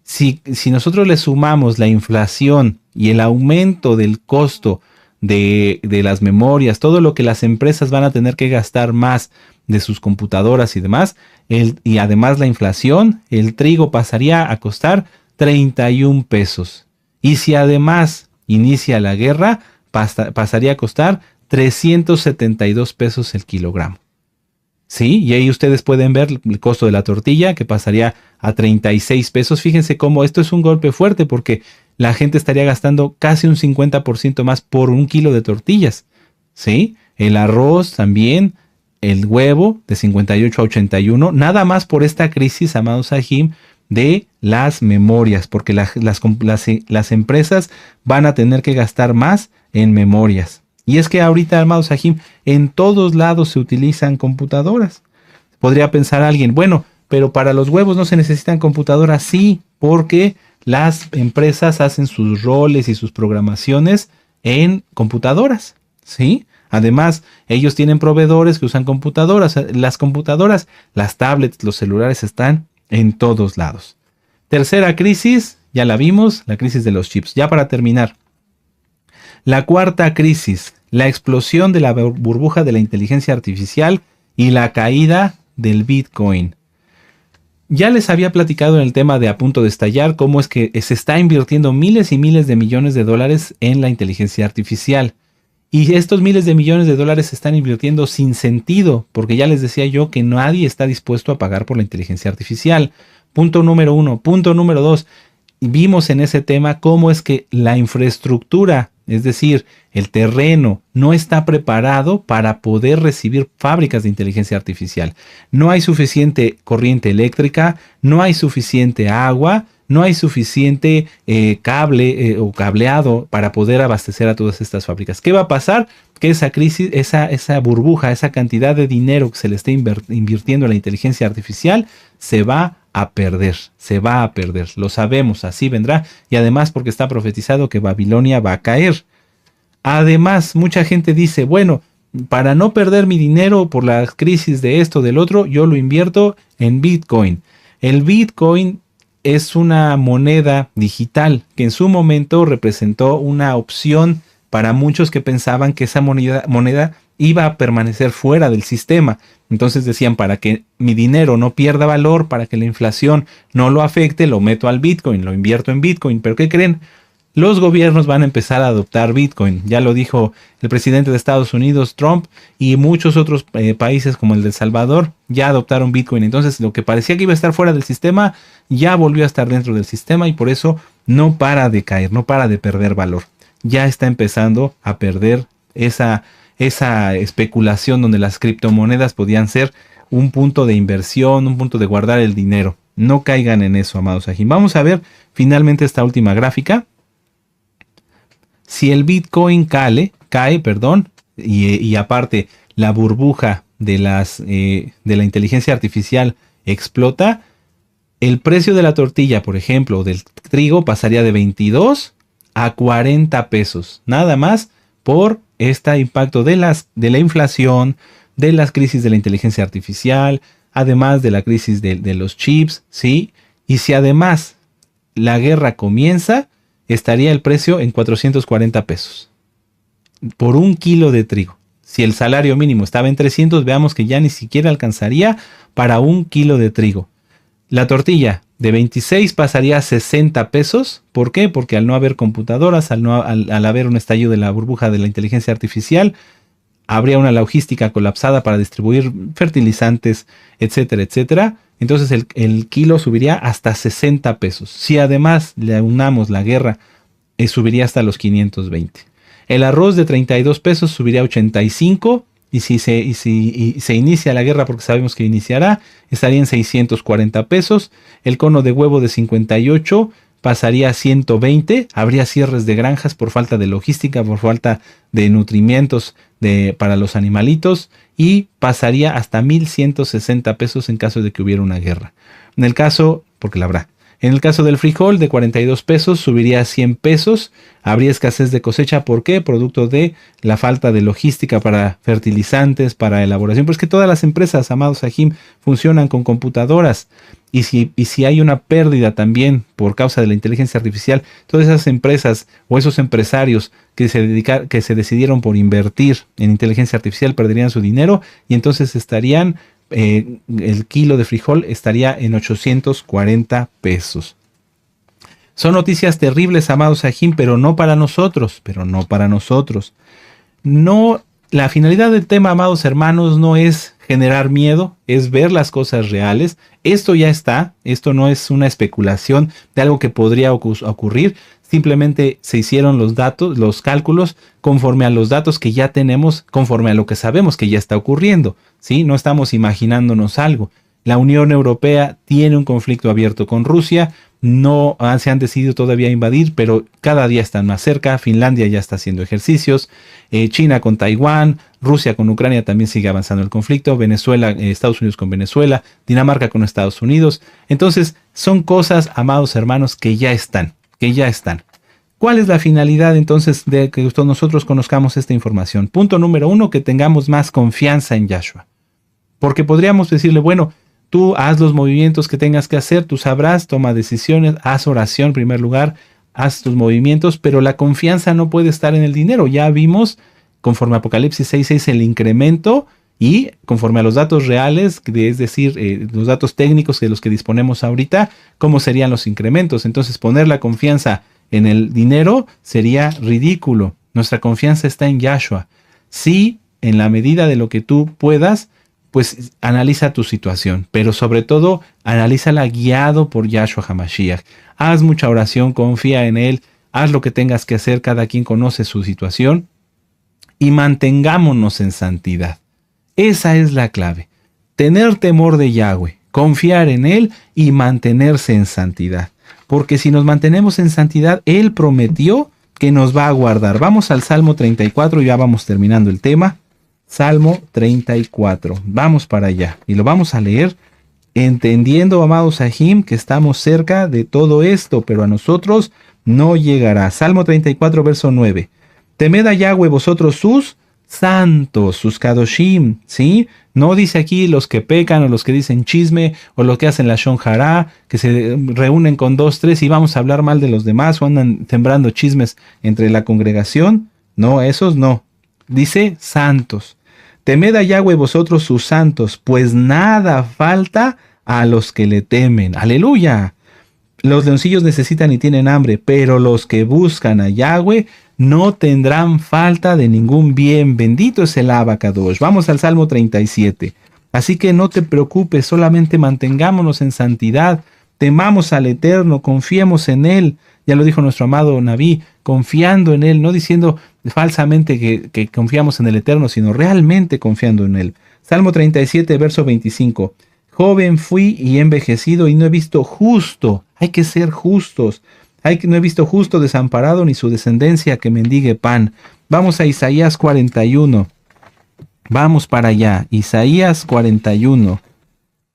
si nosotros le sumamos la inflación y el aumento del costo de las memorias, todo lo que las empresas van a tener que gastar más de sus computadoras y demás, y además la inflación, el trigo pasaría a costar 31 pesos. Y si además inicia la guerra, pasaría a costar 372 pesos el kilogramo. Sí, y ahí ustedes pueden ver el costo de la tortilla, que pasaría a 36 pesos. Fíjense cómo esto es un golpe fuerte, porque la gente estaría gastando casi un 50% más por un kilo de tortillas. ¿Sí? El arroz también, el huevo de 58 a 81, nada más por esta crisis, amados Sahim, de las memorias, porque las empresas van a tener que gastar más en memorias. Y es que ahorita, amados Sahim, en todos lados se utilizan computadoras. Podría pensar alguien, bueno, pero para los huevos no se necesitan computadoras. Sí, porque las empresas hacen sus roles y sus programaciones en computadoras, ¿sí? Además, ellos tienen proveedores que usan computadoras. Las computadoras, las tablets, los celulares están en todos lados. Tercera crisis, ya la vimos, la crisis de los chips. Ya para terminar, la cuarta crisis, la explosión de la burbuja de la inteligencia artificial y la caída del Bitcoin. Ya les había platicado en el tema de A Punto de Estallar cómo es que se está invirtiendo miles y miles de millones de dólares en la inteligencia artificial. Y estos miles de millones de dólares se están invirtiendo sin sentido, porque ya les decía yo que nadie está dispuesto a pagar por la inteligencia artificial. Punto número 1. Punto número 2. Vimos en ese tema cómo es que la infraestructura, es decir, el terreno, no está preparado para poder recibir fábricas de inteligencia artificial. No hay suficiente corriente eléctrica, no hay suficiente agua, no hay suficiente cable o cableado para poder abastecer a todas estas fábricas. ¿Qué va a pasar? Que esa crisis, esa burbuja, esa cantidad de dinero que se le está invirtiendo a la inteligencia artificial se va a perder, se va a perder, lo sabemos, así vendrá, y además porque está profetizado que Babilonia va a caer. Además, mucha gente dice, bueno, para no perder mi dinero por la crisis de esto, del otro, yo lo invierto en Bitcoin. El Bitcoin es una moneda digital que en su momento representó una opción para muchos que pensaban que esa moneda iba a permanecer fuera del sistema. Entonces decían, para que mi dinero no pierda valor, para que la inflación no lo afecte, lo meto al Bitcoin, lo invierto en Bitcoin. ¿Pero qué creen? Los gobiernos van a empezar a adoptar Bitcoin. Ya lo dijo el presidente de Estados Unidos, Trump, y muchos otros países como el de El Salvador ya adoptaron Bitcoin. Entonces lo que parecía que iba a estar fuera del sistema ya volvió a estar dentro del sistema y por eso no para de caer, no para de perder valor. Ya está empezando a perder esa especulación donde las criptomonedas podían ser un punto de inversión, un punto de guardar el dinero. No caigan en eso, amados Sahim. Vamos a ver finalmente esta última gráfica. Si el Bitcoin cae, y aparte la burbuja de la inteligencia artificial explota, el precio de la tortilla, por ejemplo, del trigo pasaría de 22 a 40 pesos, nada más por este impacto de la inflación, de las crisis de la inteligencia artificial, además de la crisis de los chips, ¿sí? Y si además la guerra comienza, estaría el precio en 440 pesos por un kilo de trigo. Si el salario mínimo estaba en 300, veamos que ya ni siquiera alcanzaría para un kilo de trigo. La tortilla de 26 pasaría a 60 pesos. ¿Por qué? Porque al no haber computadoras, al haber un estallido de la burbuja de la inteligencia artificial, habría una logística colapsada para distribuir fertilizantes, etcétera, etcétera. Entonces el kilo subiría hasta 60 pesos. Si además le unamos la guerra, subiría hasta los 520. El arroz de 32 pesos subiría a 85. Y si se inicia la guerra, porque sabemos que iniciará, estaría en 640 pesos. El cono de huevo de 58 pasaría a 120. Habría cierres de granjas por falta de logística, por falta de nutrimientos para los animalitos. Y pasaría hasta 1,160 pesos en caso de que hubiera una guerra. En el caso, porque la habrá. En el caso del frijol de 42 pesos subiría a 100 pesos. Habría escasez de cosecha. ¿Por qué? Producto de la falta de logística para fertilizantes, para elaboración. Pues que todas las empresas, amados Sahim, funcionan con computadoras. Y si hay una pérdida también por causa de la inteligencia artificial, todas esas empresas o esos empresarios que se decidieron por invertir en inteligencia artificial perderían su dinero y entonces estarían... el kilo de frijol estaría en 840 pesos. Son noticias terribles, amados Sahim, pero no para nosotros, No, la finalidad del tema, amados hermanos, no es generar miedo, es ver las cosas reales. Esto ya está, esto no es una especulación de algo que podría ocurrir. Simplemente se hicieron los datos, los cálculos conforme a los datos que ya tenemos, conforme a lo que sabemos que ya está ocurriendo, ¿sí? No estamos imaginándonos algo. La Unión Europea tiene un conflicto abierto con Rusia, no se han decidido todavía invadir, pero cada día están más cerca. Finlandia ya está haciendo ejercicios, China con Taiwán, Rusia con Ucrania también sigue avanzando el conflicto, Venezuela, Estados Unidos con Venezuela, Dinamarca con Estados Unidos. Entonces son cosas, amados hermanos, que ya están. ¿Cuál es la finalidad entonces de que nosotros conozcamos esta información? Punto número 1, que tengamos más confianza en Yahshua. Porque podríamos decirle, bueno, tú haz los movimientos que tengas que hacer, tú sabrás, toma decisiones, haz oración en primer lugar, haz tus movimientos, pero la confianza no puede estar en el dinero. Ya vimos, conforme a Apocalipsis 6:6, el incremento y conforme a los datos reales, es decir, los datos técnicos de los que disponemos ahorita, cómo serían los incrementos. Entonces poner la confianza en el dinero sería ridículo. Nuestra confianza está en Yahshua. Sí, en la medida de lo que tú puedas, pues analiza tu situación, pero sobre todo analízala guiado por Yahshua HaMashiach. Haz mucha oración, confía en Él, haz lo que tengas que hacer, cada quien conoce su situación y mantengámonos en santidad. Esa es la clave. Tener temor de Yahweh, confiar en Él y mantenerse en santidad. Porque si nos mantenemos en santidad, Él prometió que nos va a guardar. Vamos al Salmo 34, ya vamos terminando el tema. Salmo 34. Vamos para allá y lo vamos a leer entendiendo, amados Sahim, que estamos cerca de todo esto, pero a nosotros no llegará. Salmo 34, verso 9. Temed a Yahweh vosotros sus santos, sus kadoshim, ¿sí? No dice aquí los que pecan o los que dicen chisme o los que hacen la shon hará, que se reúnen con dos, tres y vamos a hablar mal de los demás o andan sembrando chismes entre la congregación. No, esos no. Dice santos. Temed a Yahweh vosotros sus santos, pues nada falta a los que le temen. Aleluya. Los leoncillos necesitan y tienen hambre, pero los que buscan a Yahweh no tendrán falta de ningún bien. Bendito es el Abacadosh. Vamos al Salmo 37. Así que no te preocupes, solamente mantengámonos en santidad, temamos al Eterno, confiemos en Él. Ya lo dijo nuestro amado Naví, confiando en Él, no diciendo falsamente que confiamos en el Eterno, sino realmente confiando en Él. Salmo 37, verso 25. Joven fui y envejecido y no he visto justo. Hay que ser justos. No he visto justo desamparado ni su descendencia que mendigue pan. Vamos a Isaías 41. Vamos para allá. Isaías 41.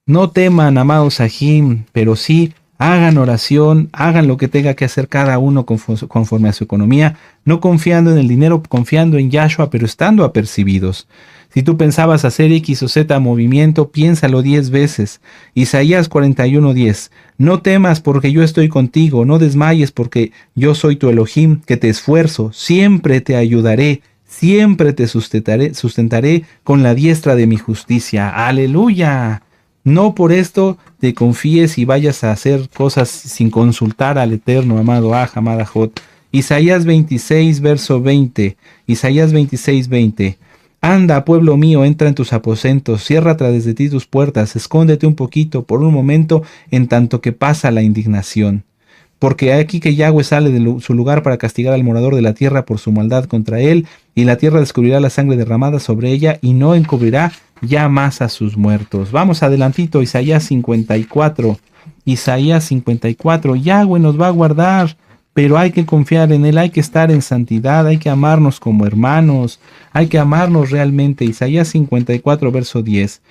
No teman, amados Sahim, pero sí hagan oración, hagan lo que tenga que hacer cada uno conforme a su economía, no confiando en el dinero, confiando en Yahshua, pero estando apercibidos. Si tú pensabas hacer X o Z movimiento, piénsalo 10 veces. Isaías 41:10. No temas porque yo estoy contigo, no desmayes porque yo soy tu Elohim, que te esfuerzo, siempre te ayudaré, siempre te sustentaré con la diestra de mi justicia. ¡Aleluya! No por esto te confíes y vayas a hacer cosas sin consultar al Eterno, amado amada Jot. Isaías 26, verso 20. Isaías 26:20. Anda, pueblo mío, entra en tus aposentos, cierra tras de ti tus puertas, escóndete un poquito por un momento en tanto que pasa la indignación. Porque hay aquí que Yahweh sale de su lugar para castigar al morador de la tierra por su maldad contra él, y la tierra descubrirá la sangre derramada sobre ella y no encubrirá ya más a sus muertos. Vamos adelantito, Isaías 54. Isaías 54. Yahweh nos va a guardar, pero hay que confiar en Él, hay que estar en santidad, hay que amarnos como hermanos, hay que amarnos realmente. Isaías 54, verso 10.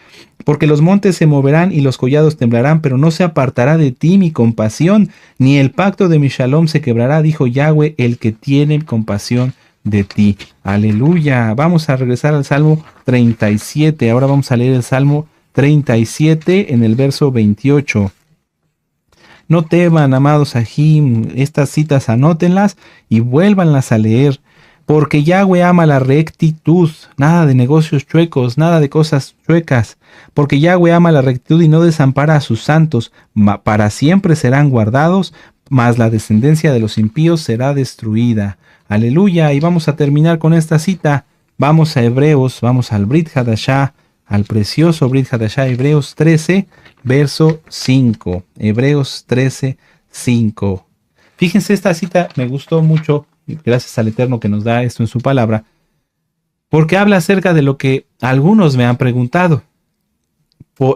Porque los montes se moverán y los collados temblarán, pero no se apartará de ti mi compasión, ni el pacto de mi shalom se quebrará, dijo Yahweh, el que tiene compasión de ti. Aleluya. Vamos a regresar al Salmo 37. Ahora vamos a leer el Salmo 37 en el verso 28. No teman, amados Sahim, estas citas anótenlas y vuélvanlas a leer, porque Yahweh ama la rectitud, nada de negocios chuecos, nada de cosas chuecas, porque Yahweh ama la rectitud y no desampara a sus santos, para siempre serán guardados, mas la descendencia de los impíos será destruida. Aleluya, y vamos a terminar con esta cita. Vamos a Hebreos, vamos al Brit Hadashah, al precioso Brit Hadashah, Hebreos 13, verso 5. Hebreos 13, 5. Fíjense, esta cita me gustó mucho, gracias al Eterno que nos da esto en su palabra, porque habla acerca de lo que algunos me han preguntado.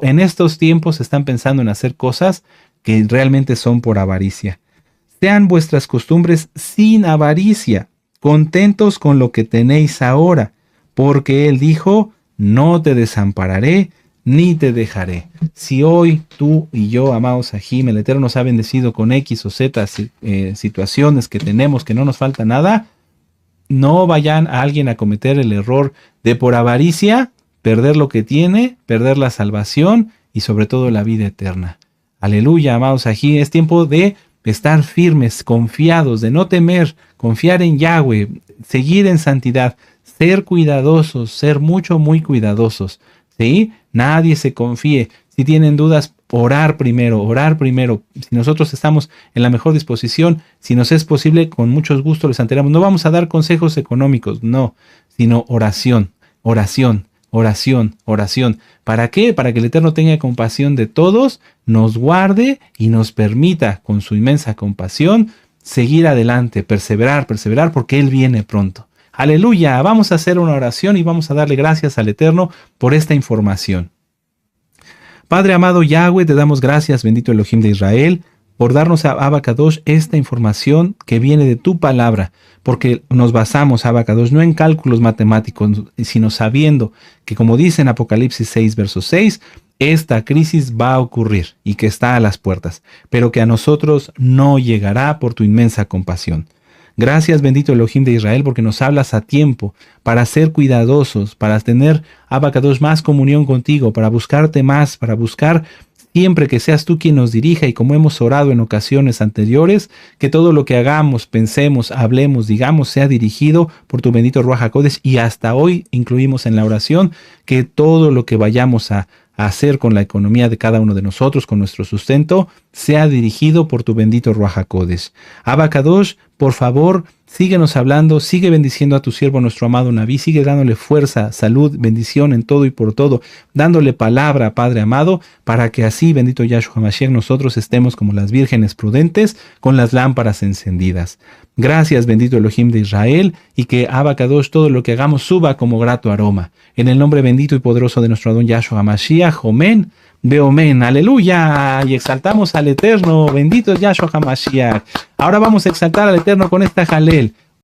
En estos tiempos están pensando en hacer cosas que realmente son por avaricia. Sean vuestras costumbres sin avaricia, contentos con lo que tenéis ahora, porque Él dijo, no te desampararé, ni te dejaré. Si hoy tú y yo, amados Sahim, el Eterno nos ha bendecido con X o Z situaciones que tenemos, que no nos falta nada, no vayan a alguien a cometer el error de por avaricia, perder lo que tiene, perder la salvación y sobre todo la vida eterna. Aleluya, amados Sahim, es tiempo de estar firmes, confiados, de no temer, confiar en Yahweh, seguir en santidad, ser cuidadosos, ser muy cuidadosos, ¿sí? Nadie se confíe. Si tienen dudas, orar primero. Si nosotros estamos en la mejor disposición, si nos es posible, con mucho gusto les enteramos. No vamos a dar consejos económicos, no, sino oración. ¿Para qué? Para que el Eterno tenga compasión de todos, nos guarde y nos permita, con su inmensa compasión, seguir adelante, perseverar, porque Él viene pronto. Aleluya, vamos a hacer una oración y vamos a darle gracias al Eterno por esta información. Padre amado Yahweh, te damos gracias, bendito Elohim de Israel, por darnos a Abacadosh esta información que viene de tu palabra, porque nos basamos, Abacadosh, no en cálculos matemáticos, sino sabiendo que, como dice en Apocalipsis 6, verso 6, esta crisis va a ocurrir y que está a las puertas, pero que a nosotros no llegará por tu inmensa compasión. Gracias, bendito Elohim de Israel, porque nos hablas a tiempo para ser cuidadosos, para tener, Abacados, más comunión contigo, para buscarte más, para buscar siempre que seas tú quien nos dirija, y como hemos orado en ocasiones anteriores, que todo lo que hagamos, pensemos, hablemos, digamos, sea dirigido por tu bendito Ruach HaKodesh, y hasta hoy incluimos en la oración que todo lo que vayamos a hacer con la economía de cada uno de nosotros, con nuestro sustento, sea dirigido por tu bendito Ruach HaKodesh. Abacados, por favor, síguenos hablando, sigue bendiciendo a tu siervo, nuestro amado Naví, sigue dándole fuerza, salud, bendición en todo y por todo, dándole palabra, Padre amado, para que así, bendito Yahshua Mashiach, nosotros estemos como las vírgenes prudentes, con las lámparas encendidas. Gracias, bendito Elohim de Israel, y que Abacados, todo lo que hagamos suba como grato aroma. En el nombre bendito y poderoso de nuestro Adón Yahshua Mashiach, Omen, Beomen, aleluya, y exaltamos al Eterno, bendito Yahshua HaMashiach. Ahora vamos a exaltar al Eterno con esta jalel.